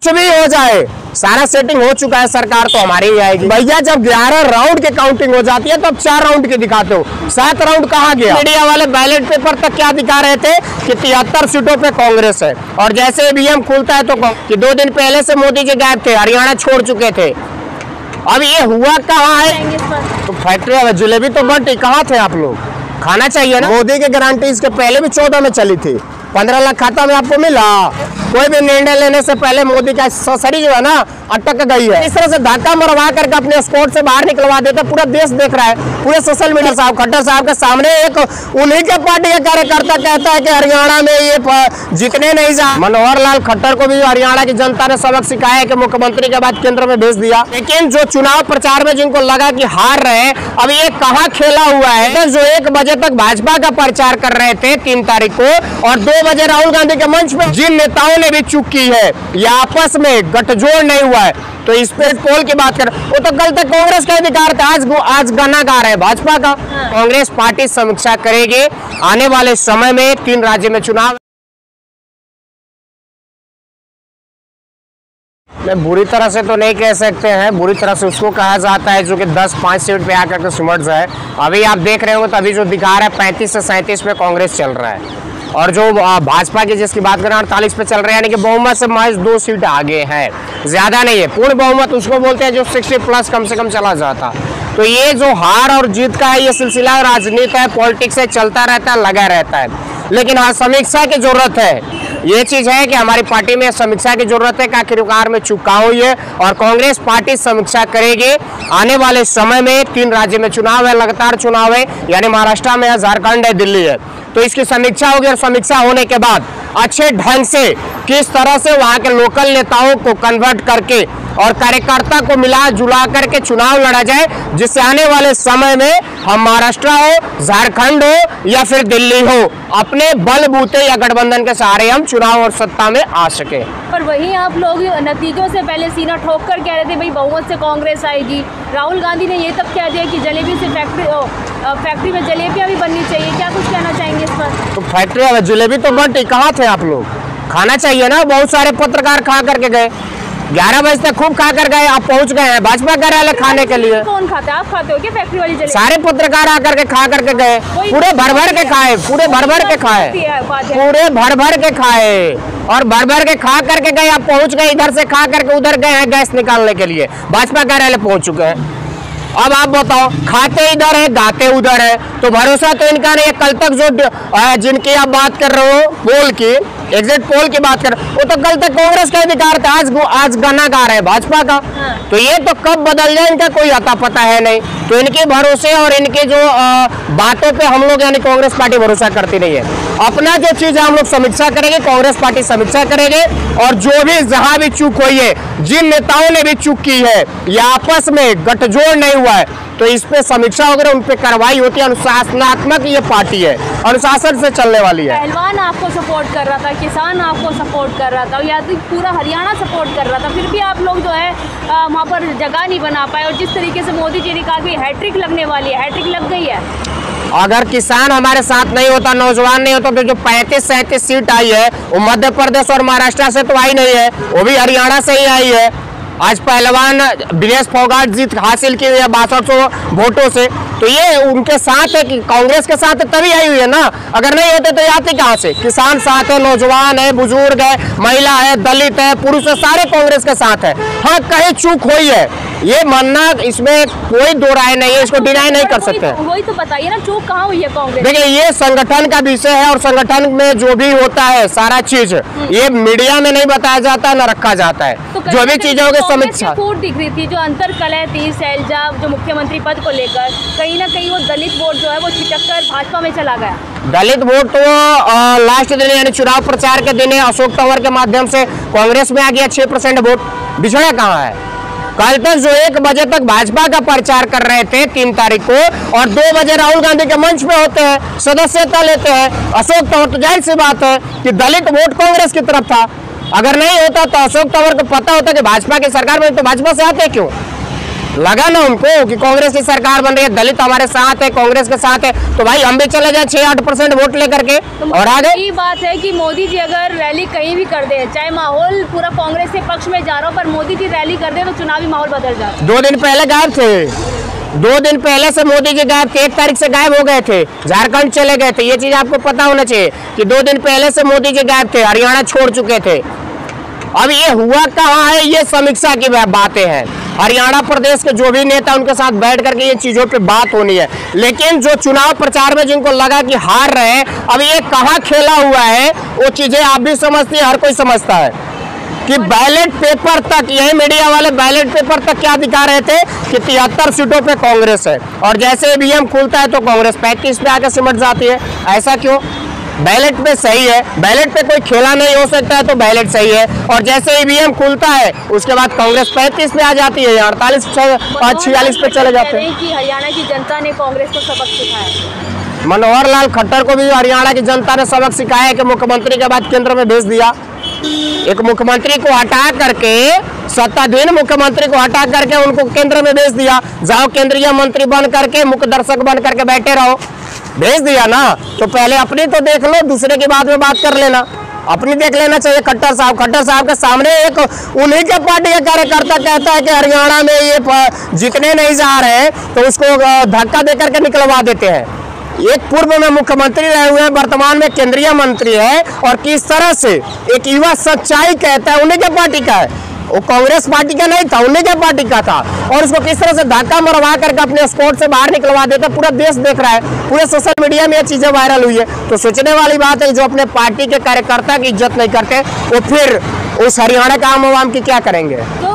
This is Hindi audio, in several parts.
कुछ भी हो जाए, सारा सेटिंग हो चुका है, सरकार तो हमारी ही आएगी। भैया जब 11 राउंड की काउंटिंग हो जाती है तो अब 4 राउंड की दिखाते हो, 7 राउंड कहाँ गया? मीडिया वाले बैलेट पेपर तक क्या दिखा रहे थे कि 73 सीटों पे कांग्रेस है, और जैसे ईवीएम खुलता है तो कि 2 दिन पहले से मोदी जी गायब थे, हरियाणा छोड़ चुके थे। अब ये हुआ कहाँ है? तो फैक्ट्री में जलेबी तो बंटी, कहाँ थे आप लोग? खाना चाहिए ना। मोदी की गारंटी इसके पहले भी 14 में चली थी, 15 लाख खाता में आपको मिला। कोई भी निर्णय लेने से पहले मोदी का ससरी जो है ना अटक गई है। इस तरह से धक्का मरवा करके अपने स्पोर्ट से बाहर निकलवा देते, पूरा देश देख रहा है, पूरे सोशल मीडिया। साहब खट्टर साहब के सामने एक उन्हीं के पार्टी का कार्यकर्ता कहता है कि हरियाणा में ये जीतने नहीं जा। मनोहर लाल खट्टर को भी हरियाणा की जनता ने सबक सिखाया है कि मुख्यमंत्री के बाद केंद्र में भेज दिया। लेकिन जो चुनाव प्रचार में जिनको लगा कि हार रहे हैं, अब ये कहाँ खेला हुआ है। जो 1 बजे तक भाजपा का प्रचार कर रहे थे 3 तारीख को, और 2 बजे राहुल गांधी के मंच पे जिन नेताओं ने भी चूक की है, ये आपस में गठजोड़ नहीं हुआ है। तो इस पे पोल की बात कर, वो तो कल तक कांग्रेस का अधिकार था, आज गाना गा रहे हैं भाजपा का। कांग्रेस पार्टी समीक्षा करेगी आने वाले समय में 3 राज्य में चुनाव। मैं बुरी तरह से तो नहीं कह सकते हैं, बुरी तरह से उसको कहा जाता है जो कि 10-5 सीट पे आकर के सिमट जाए। अभी आप देख रहे हो तो अभी जो दिखा रहा है 35 से 37 पे कांग्रेस चल रहा है, और जो भाजपा की जिसकी बात करें 48 पे चल रहे हैं, यानी कि बहुमत से महज 2 सीट आगे है, ज्यादा नहीं है। पूर्ण बहुमत उसको बोलते हैं जो 60+ कम से कम चला जाता। तो ये जो हार और जीत का है, ये सिलसिला राजनीति है, पॉलिटिक्स है, चलता रहता है, लगा रहता है। लेकिन हाँ, समीक्षा की जरूरत है। ये चीज है कि हमारी पार्टी में समीक्षा की जरूरत है कि आखिरकार में चुका हुई है, और कांग्रेस पार्टी समीक्षा करेगी आने वाले समय में। 3 राज्य में चुनाव है, लगातार चुनाव है, यानी महाराष्ट्र में है, झारखंड है, दिल्ली है। तो इसकी समीक्षा होगी, और समीक्षा होने के बाद अच्छे ढंग से किस तरह से वहां के लोकल नेताओं को कन्वर्ट करके और कार्यकर्ता को मिला जुला करके चुनाव लड़ा जाए, जिससे आने वाले समय में हम महाराष्ट्र हो, झारखंड हो या फिर दिल्ली हो, अपने बलबूते या गठबंधन के सहारे हम चुनाव और सत्ता में आ सके। पर वहीं आप लोग नतीजों से पहले सीना ठोक कर कह रहे थे भाई बहुमत से कांग्रेस आएगी। राहुल गांधी ने ये तक कह दिया कि जलेबी से फैक्ट्री में जलेबियां भी बननी चाहिए। क्या कुछ कहना चाहेंगे इस पर? तो फैक्ट्री में जलेबी तो बंटी, कहाँ थे आप लोग? खाना चाहिए ना। बहुत सारे पत्रकार खा करके गए, 11 बजे तक खूब खा कर गए, आप पहुंच गए हैं भाजपा कार्यालय खाने के लिए। कौन खाता है? आप खाते हो क्या फैक्ट्री वाली जलेबी? सारे पत्रकार आकर के खा करके गए, पूरे भर के खाए, पूरे भर के खाए, पूरे भर के खाए, और भर के खा करके गए। आप पहुंच गए, इधर से खा करके उधर गए हैं गैस निकालने के लिए, भाजपा कार्यालय पहुंच चुके हैं। अब आप बताओ, खाते इधर है, गाते उधर है, तो भरोसा तो इनका नहीं है। कल तक जो जिनकी आप बात कर रहे हो, पोल की, एग्जिट पोल की बात कर, वो तो कल तक कांग्रेस का अधिकार था, आज गाना गा रहे हैं भाजपा का। तो ये तो कब बदल जाए इनका कोई अता पता है नहीं। तो इनके भरोसे और इनके जो बातों पे हम लोग यानी कांग्रेस पार्टी भरोसा करती नहीं है। अपना जो चीज है हम लोग समीक्षा करेंगे, कांग्रेस पार्टी समीक्षा करेंगे, और जो भी जहां भी चूक हुई है, जिन नेताओं ने भी चूक की है, या आपस में गठजोड़ नहीं हुआ है, तो इस पे समीक्षा वगैरह उन पे कार्रवाई होती है। अनुशासनात्मक ये पार्टी है, अनुशासन से चलने वाली है। पहलवान आपको सपोर्ट कर रहा था, किसान आपको सपोर्ट कर रहा था, या तो पूरा हरियाणा सपोर्ट कर रहा था, फिर भी आप लोग जो है वहाँ पर जगह नहीं बना पाए। और जिस तरीके से मोदी जी ने कहा कि हैट्रिक लगने वाली है, हैट्रिक लग गई है। अगर किसान हमारे साथ नहीं होता, नौजवान नहीं होता, तो जो 35-37 सीट आई है वो मध्य प्रदेश और महाराष्ट्र से तो आई नहीं है, वो भी हरियाणा से ही आई है। आज पहलवान दिनेश फोगाट जीत हासिल की है 6200 वोटों से, तो ये उनके साथ है कि कांग्रेस के साथ तभी आई हुई है ना। अगर नहीं होते तो आते कहाँ से? किसान साथ है, नौजवान है, बुजुर्ग है, महिला है, दलित है, पुरुष है, सारे कांग्रेस के साथ है। हाँ, कहीं चूक हुई है, ये मानना, इसमें कोई दो राय नहीं है, इसको डिनाई नहीं कर सकते। वही तो बताइए ना, चूक कहाँ हुई है कांग्रेस? देखिए, ये संगठन का विषय है, और संगठन में जो भी होता है सारा चीज ये मीडिया में नहीं बताया जाता है, न रखा जाता है। तो जो भी चीजें होगी समीक्षा फूट दिख रही थी, जो अंतर कलह थी शैलजा जो मुख्यमंत्री पद को लेकर, कहीं ना कहीं वो दलित वोट जो है वो छिटक कर भाजपा में चला गया। दलित वोट तो लास्ट दिन यानी चुनाव प्रचार के दिन अशोक तंवर के माध्यम से कांग्रेस में आ गया 6% वोट। बिछड़ा कहाँ है? कल तक जो 1 बजे तक भाजपा का प्रचार कर रहे थे 3 तारीख को, और 2 बजे राहुल गांधी के मंच पे होते हैं, सदस्यता लेते हैं अशोक तंवर, तो जाहिर सी बात है कि दलित वोट कांग्रेस की तरफ था। अगर नहीं होता तो अशोक तंवर को पता होता कि भाजपा की सरकार में, तो भाजपा से आते क्यों? लगा ना उनको कि कांग्रेस की सरकार बन रही है, दलित हमारे साथ है, कांग्रेस के साथ है, तो भाई हम भी चले जाए 6-8% वोट लेकर के और आगे। यही बात है कि मोदी जी अगर रैली कहीं भी कर दे, चाहे माहौल पूरा कांग्रेस के पक्ष में जा रहा हो, पर मोदी जी रैली कर दे तो चुनावी माहौल बदल जाता है। 2 दिन पहले गायब थे, 2 दिन पहले से मोदी जी गायब थे, 1 तारीख से गायब हो गए थे, झारखंड चले गए थे। ये चीज आपको पता होना चाहिए कि 2 दिन पहले से मोदी जी गायब थे, हरियाणा छोड़ चुके थे। अब ये हुआ कहाँ है, ये समीक्षा की बातें हैं। हरियाणा प्रदेश के जो भी नेता उनके साथ बैठ करके ये चीजों पे बात होनी है, लेकिन जो चुनाव प्रचार में जिनको लगा कि हार रहे हैं, अब ये कहाँ खेला हुआ है, वो चीजें आप भी समझती है, हर कोई समझता है कि बैलेट पेपर तक, यही मीडिया वाले बैलेट पेपर तक क्या दिखा रहे थे कि 73 सीटों पे कांग्रेस है, और जैसे ईवीएम खुलता है तो कांग्रेस 35 पे आकर सिमट जाती है। ऐसा क्यों? बैलेट पे सही है, बैलेट पे कोई खेला नहीं हो सकता है तो बैलेट सही है, और जैसे ईवीएम खुलता है उसके बाद कांग्रेस 35 पे आ जाती है, 48 46 पे चले जाते हैं। कि हरियाणा की जनता ने कांग्रेस को सबक सिखाया। मनोहर लाल खट्टर को भी हरियाणा की जनता ने सबक सिखाया कि मुख्यमंत्री के बाद केंद्र में भेज दिया। एक मुख्यमंत्री को हटा करके, सत्ताधीन मुख्यमंत्री को हटा करके उनको केंद्र में भेज दिया, जाओ केंद्रीय मंत्री बन करके, मुख्य दर्शक बन करके बैठे रहो, भेज दिया ना। तो पहले अपनी तो देख लो, दूसरे की बाद में बात कर लेना, अपनी देख लेना चाहिए। खट्टर साहब के सामने एक उन्हीं के पार्टी का कार्यकर्ता कहता है कि हरियाणा में ये जितने नहीं जा रहे हैं तो उसको धक्का देकर के निकलवा देते हैं। एक पूर्व में मुख्यमंत्री रहे हुए हैं, वर्तमान में केंद्रीय मंत्री है, और किस तरह से एक युवा सच्चाई कहता है, उन्हीं के पार्टी का है, वो कांग्रेस पार्टी का नहीं था, उन्हीं के पार्टी का था, और उसको किस तरह से धक्का मरवा करके अपने स्पोर्ट से बाहर निकलवा देता, पूरा देश देख रहा है, पूरे सोशल मीडिया में ये चीजें वायरल हुई है। तो सोचने वाली बात है, जो अपने पार्टी के कार्यकर्ता की इज्जत नहीं करते वो फिर उस हरियाणा का आम आवाम की क्या करेंगे। तो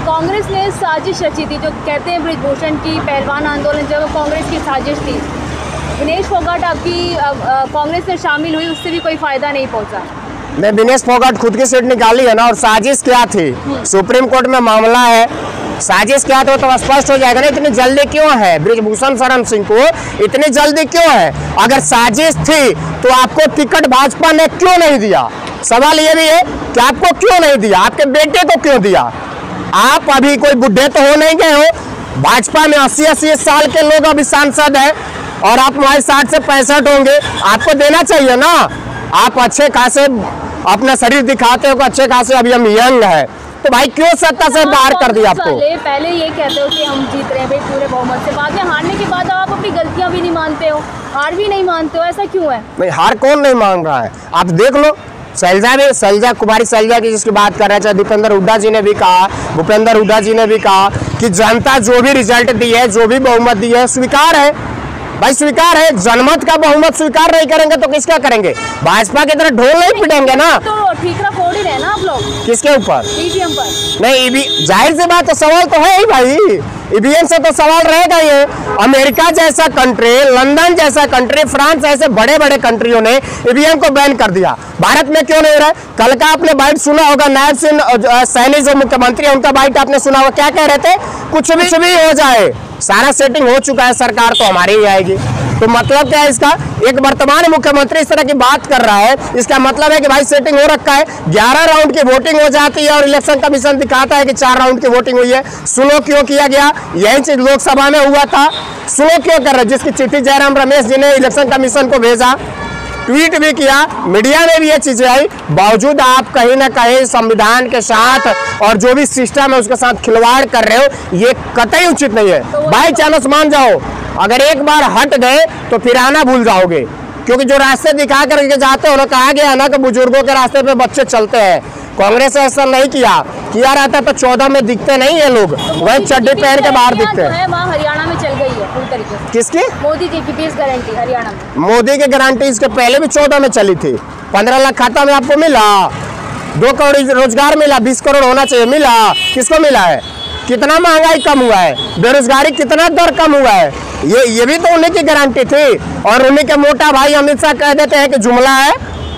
कांग्रेस ने साजिश रची थी, जो कहते हैं ब्रिजभूषण की पहलवान आंदोलन, जब कांग्रेस की साजिश थी, विनेश फोगाट आपकी कांग्रेस में शामिल हुई, उससे भी कोई फायदा नहीं पहुंचा। मैं विनेश फोगाट खुद की सीट निकाली है ना, और साजिश क्या थी, सुप्रीम कोर्ट में मामला है, साजिश क्या था तो स्पष्ट हो जाएगा ना। इतनी जल्दी क्यों है ब्रिजभूषण शरण सिंह को, इतनी जल्दी क्यों है? अगर साजिश थी तो आपको टिकट भाजपा ने क्यों नहीं दिया? सवाल ये भी है कि आपको क्यों नहीं दिया, आपके बेटे को क्यों दिया? आप अभी कोई बुढ़े तो हो नहीं गए हो, भाजपा में 80-80 साल के लोग अभी सांसद है, और आप हमारे 60 से 65 होंगे, आपको देना चाहिए ना। आप अच्छे खासे अपना शरीर दिखाते हो, अच्छे खासे अभी हम यंग है, तो भाई क्यों सत्ता से बाहर कर दिया आपको? पहले ये कहते हो कि हम जीत रहे हैं भाई पूरे बहुमत से, बाद में हारने के बाद आप अपनी गलतियां भी नहीं मानते हो, हार भी नहीं मानते हो, ऐसा क्यों है? नहीं, हार कौन नहीं मान रहा है? आप देख लो, शैलजा कुमारी शैलजा की जिसकी बात कर रहे हैं, दीपेंद्र हुड्डा जी ने भी कहा, भूपेंद्र हुड्डा जी ने भी कहा कि जनता जो भी रिजल्ट दी है, जो भी बहुमत दी है, स्वीकार है भाई, स्वीकार है। जनमत का बहुमत स्वीकार नहीं करेंगे तो किसका करेंगे? भाजपा की तरह ढोल नहीं पिटेंगे ना। तो ठीकरा फोड़ ही रहे ना आप लोग। किसके ऊपर? ईवीएम पर। नहीं, जाहिर सी बात है, सवाल तो है ही भाई, ईवीएम से तो सवाल रहेगा। ये अमेरिका जैसा कंट्री, लंदन जैसा कंट्री, फ्रांस ऐसे बड़े बड़े कंट्रियों ने ईवीएम को बैन कर दिया, भारत में क्यों नहीं हो रहा है? कल का आपने बाइट सुना होगा, नायब सिंह सैनी जो मुख्यमंत्री है, उनका बाइट आपने सुना होगा, क्या कह रहे थे? कुछ भी हो जाए, सारा सेटिंग हो चुका है, सरकार तो हमारी ही आएगी। तो मतलब क्या है इसका? एक वर्तमान मुख्यमंत्री इस तरह की बात कर रहा है, इसका मतलब है कि भाई सेटिंग हो रखा है, 11 राउंड की वोटिंग हो जाती है और इलेक्शन कमीशन दिखाता है कि 4 राउंड की वोटिंग हुई है। सुनो क्यों किया गया, यही चीज लोकसभा में हुआ था, सुनो क्यों कर रहे, जिसकी चिट्ठी जयराम रमेश जी ने इलेक्शन कमीशन को भेजा, ट्वीट भी किया, मीडिया में भी ये चीजें आई, बावजूद आप कहीं ना कहीं संविधान के साथ और जो भी सिस्टम है उसके साथ खिलवाड़ कर रहे हो, ये कतई उचित नहीं है। बाई चांस मान जाओ, अगर एक बार हट गए तो फिर आना भूल जाओगे, क्योंकि जो रास्ते दिखा करके जाते हो ना, कहा गया ना कि बुजुर्गों के रास्ते पे बच्चे चलते हैं। कांग्रेस ऐसा नहीं किया रहता तो 14 में दिखते नहीं है लोग, वही चड्डी पहन के बाहर दिखते हैं। हरियाणा में चल गई है पूरी तरीके से। किसकी? मोदी जी की 20 गारंटी हरियाणा में। मोदी की गारंटी इसके पहले भी 14 में चली थी। 15 लाख खाता में आपको मिला, 2 करोड़ रोजगार मिला, 20 करोड़ होना चाहिए, मिला? किसको मिला है? कितना महंगाई कम हुआ है, बेरोजगारी कितना दर कम हुआ है, ये भी तो उन्हीं की गारंटी थी। और उन्हीं के मोटा भाई अमित शाह कह देते हैं कि जुमला है,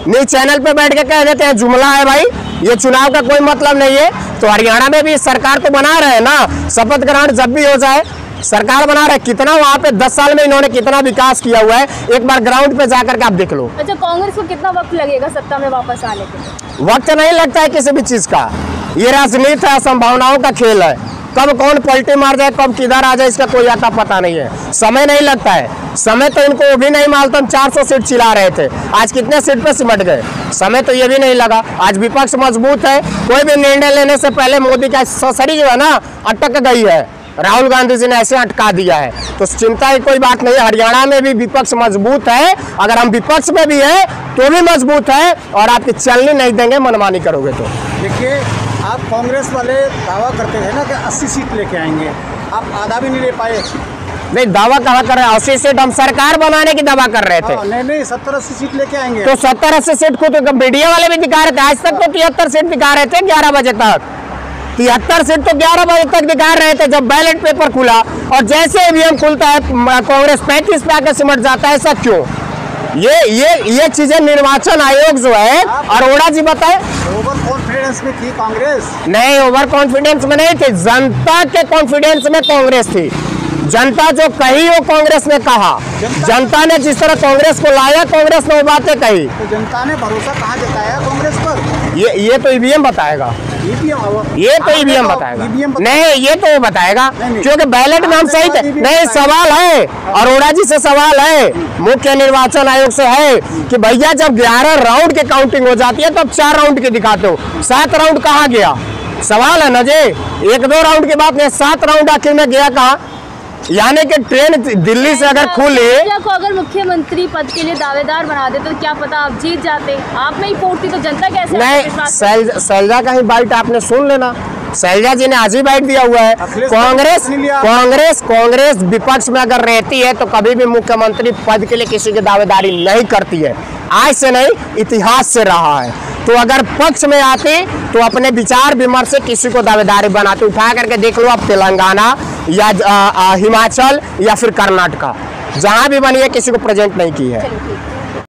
न्यूज चैनल पे बैठ के कह देते हैं जुमला है, भाई ये चुनाव का कोई मतलब नहीं है। तो हरियाणा में भी सरकार तो बना रहे हैं ना, शपथ ग्रहण जब भी हो जाए सरकार बना रहे, कितना वहाँ पे 10 साल में इन्होंने कितना विकास किया हुआ है, एक बार ग्राउंड पे जाकर के आप देख लो। अच्छा, कांग्रेस को कितना वक्त लगेगा सत्ता में वापस आने के? वक्त नहीं लगता है किसी भी चीज का, ये राजनीति है, संभावनाओं का खेल है। कब कौन पलटी मार जाए, कब किधर आ जाए, इसका कोई आता पता नहीं है। समय नहीं लगता है, समय तो इनको वो भी नहीं मालूम। 400 सीट चिल्ला रहे थे, आज कितने सीट पे सिमट गए, समय तो ये भी नहीं लगा। आज विपक्ष मजबूत है, कोई भी निर्णय लेने से पहले मोदी का ससरी जो है ना अटक गई है, राहुल गांधी जी ने ऐसे अटका दिया है। तो चिंता की कोई बात नहीं, हरियाणा में भी विपक्ष मजबूत है, अगर हम विपक्ष में भी है तो भी मजबूत है, और आपकी चलनी नहीं देंगे मनमानी करोगे तो। देखिए, आप कांग्रेस वाले दावा करते थे ना कि 80 सीट लेके आएंगे, आप आधा भी नहीं ले पाए। नहीं, दावा कहाँ कर रहे हैं, 80 सीट हम सरकार बनाने की दावा कर रहे थे। नहीं 70-80 सीट लेके आएंगे। तो 70-80 सीट को तो मीडिया वाले भी दिखा रहे थे, आज तक तो 73 सीट दिखा रहे थे 11 बजे तक। 73 सीट तो 11 बजे तक दिखा रहे थे जब बैलेट पेपर खुला, और जैसे ईवीएम खुलता है कांग्रेस 35 पे आकर सिमट जाता है। ऐसा क्यों? ये चीजें निर्वाचन आयोग जो है, अरोड़ा जी बताए। ओवर कॉन्फिडेंस में थी कांग्रेस? नहीं, ओवर कॉन्फिडेंस में नहीं थी, जनता के कॉन्फिडेंस में कांग्रेस थी। जनता जो कही वो कांग्रेस ने कहा, जनता ने जिस तरह कांग्रेस को लाया, कांग्रेस ने वो बातें कही। तो जनता ने भरोसा कहाँ जताया कांग्रेस पर? ये तो ईवीएम बताएगा, ये तो ईवीएम बताएगा। नहीं, ये तो वो बताएगा, क्योंकि बैलेट में हम सही थे। नहीं, सवाल है, अरोड़ा जी से सवाल है, मुख्य निर्वाचन आयोग से है कि भैया जब 11 राउंड की काउंटिंग हो जाती है तो अब 4 राउंड की दिखाते हो, 7 राउंड कहाँ गया? सवाल है ना जी, 1-2 राउंड की बात नहीं, 7 राउंड आखिर में गया कहाँ? यानी कि ट्रेन दिल्ली से अगर खुली, को अगर मुख्यमंत्री पद के लिए दावेदार बना दे तो क्या पता आप जीत जाते। आप में ही फूटती तो जनता कैसे? नहीं, शैलजा का ही बाइट आपने सुन लेना, शैलजा जी ने आज ही बाइट दिया हुआ है। कांग्रेस विपक्ष में अगर रहती है तो कभी भी मुख्यमंत्री पद के लिए किसी की दावेदारी नहीं करती है, आज से नहीं, इतिहास से रहा है। तो अगर पक्ष में आते तो अपने विचार विमर्श से किसी को दावेदारी बनाते। उठा करके देख लो आप, तेलंगाना या हिमाचल या फिर कर्नाटका, जहां भी बनी है किसी को प्रेजेंट नहीं की है।